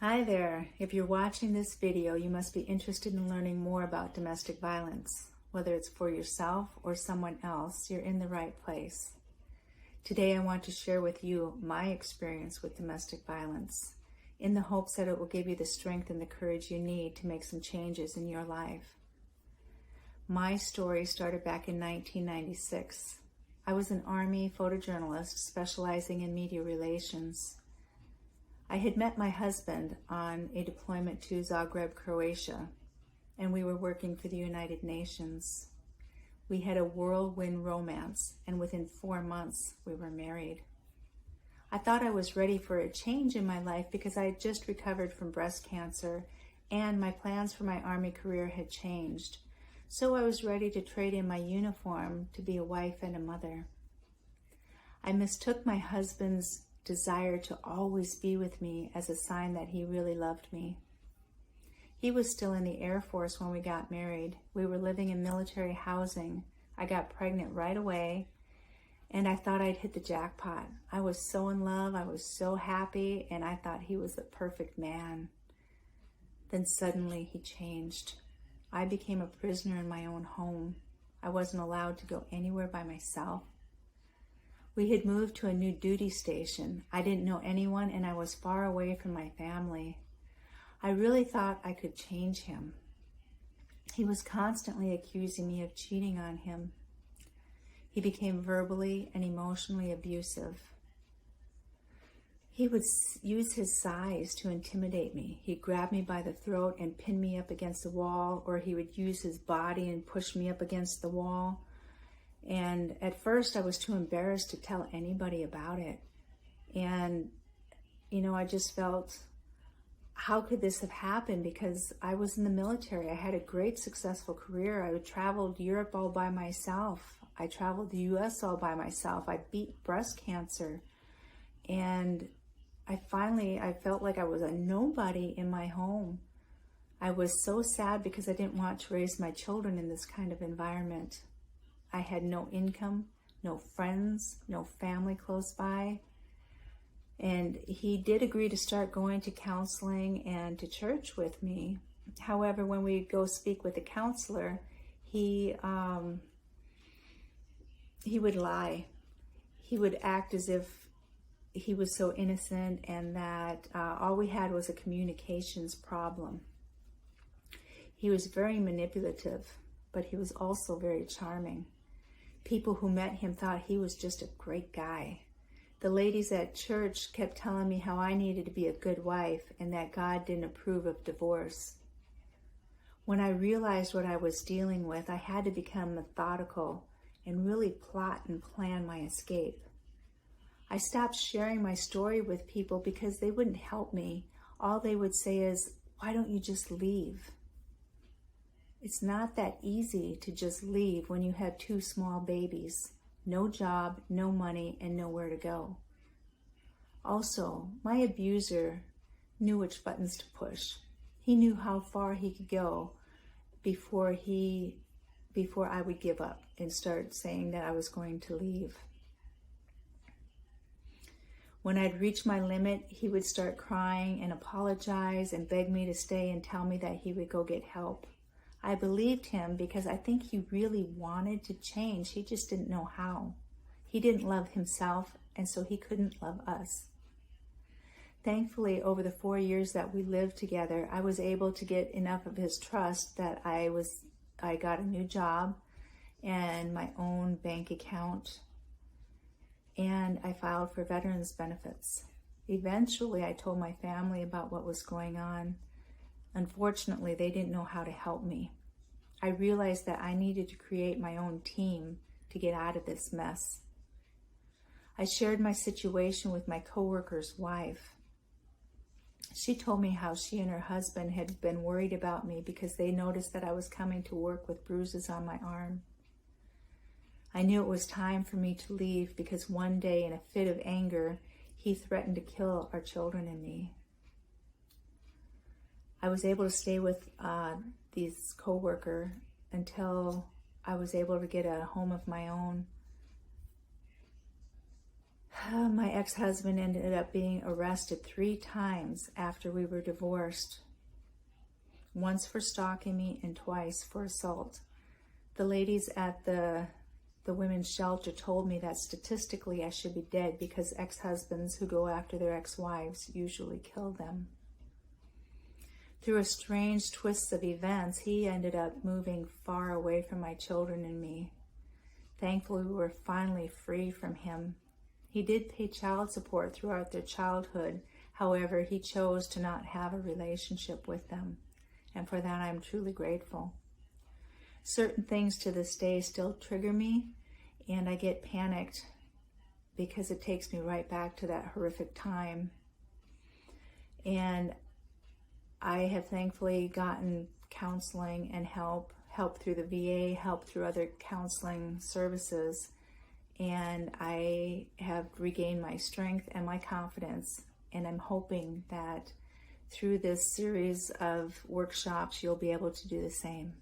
Hi there. If you're watching this video, you must be interested in learning more about domestic violence. Whether it's for yourself or someone else, you're in the right place. Today I want to share with you my experience with domestic violence in the hopes that it will give you the strength and the courage you need to make some changes in your life. My story started back in 1996. I was an Army photojournalist specializing in media relations. I had met my husband on a deployment to Zagreb, Croatia, and we were working for the United Nations. We had a whirlwind romance, and within 4 months, we were married. I thought I was ready for a change in my life because I had just recovered from breast cancer, and my plans for my Army career had changed. So I was ready to trade in my uniform to be a wife and a mother. I mistook my husband's desire to always be with me as a sign that he really loved me. He was still in the Air Force when we got married. We were living in military housing. I got pregnant right away, and I thought I'd hit the jackpot. I was so in love, I was so happy, and I thought he was the perfect man. Then suddenly he changed. I became a prisoner in my own home. I wasn't allowed to go anywhere by myself. We had moved to a new duty station. I didn't know anyone, and I was far away from my family. I really thought I could change him. He was constantly accusing me of cheating on him. He became verbally and emotionally abusive. He would use his size to intimidate me. He'd grab me by the throat and pin me up against the wall, or he would use his body and push me up against the wall. And at first I was too embarrassed to tell anybody about it. And, I just felt, how could this have happened? Because I was in the military. I had a great successful career. I traveled Europe all by myself. I traveled the US all by myself. I beat breast cancer. And I felt like I was a nobody in my home. I was so sad because I didn't want to raise my children in this kind of environment. I had no income, no friends, no family close by. And he did agree to start going to counseling and to church with me. However, when we go speak with a counselor, he would lie. He would act as if he was so innocent and that all we had was a communications problem. He was very manipulative, but he was also very charming. People who met him thought he was just a great guy. The ladies at church kept telling me how I needed to be a good wife and that God didn't approve of divorce. When I realized what I was dealing with, I had to become methodical and really plot and plan my escape. I stopped sharing my story with people because they wouldn't help me. All they would say is, "Why don't you just leave?" It's not that easy to just leave when you have 2 small babies, no job, no money, and nowhere to go. Also, my abuser knew which buttons to push. He knew how far he could go before I would give up and start saying that I was going to leave. When I'd reach my limit, he would start crying and apologize and beg me to stay and tell me that he would go get help. I believed him because I think he really wanted to change. He just didn't know how. He didn't love himself, and so he couldn't love us. Thankfully, over the 4 years that we lived together, I was able to get enough of his trust that I got a new job and my own bank account, and I filed for veterans benefits. Eventually, I told my family about what was going on. Unfortunately, they didn't know how to help me. I realized that I needed to create my own team to get out of this mess. I shared my situation with my coworker's wife. She told me how she and her husband had been worried about me because they noticed that I was coming to work with bruises on my arm. I knew it was time for me to leave because one day, in a fit of anger, he threatened to kill our children and me. I was able to stay with this coworker until I was able to get a home of my own. My ex-husband ended up being arrested 3 times after we were divorced. Once for stalking me and twice for assault. The ladies at the women's shelter told me that statistically I should be dead because ex-husbands who go after their ex-wives usually kill them. Through a strange twist of events, he ended up moving far away from my children and me. Thankfully, we were finally free from him. He did pay child support throughout their childhood. However, he chose to not have a relationship with them. And for that, I'm truly grateful. Certain things to this day still trigger me, and I get panicked because it takes me right back to that horrific time. And I have thankfully gotten counseling and help through the VA, help through other counseling services, and I have regained my strength and my confidence, and I'm hoping that through this series of workshops you'll be able to do the same.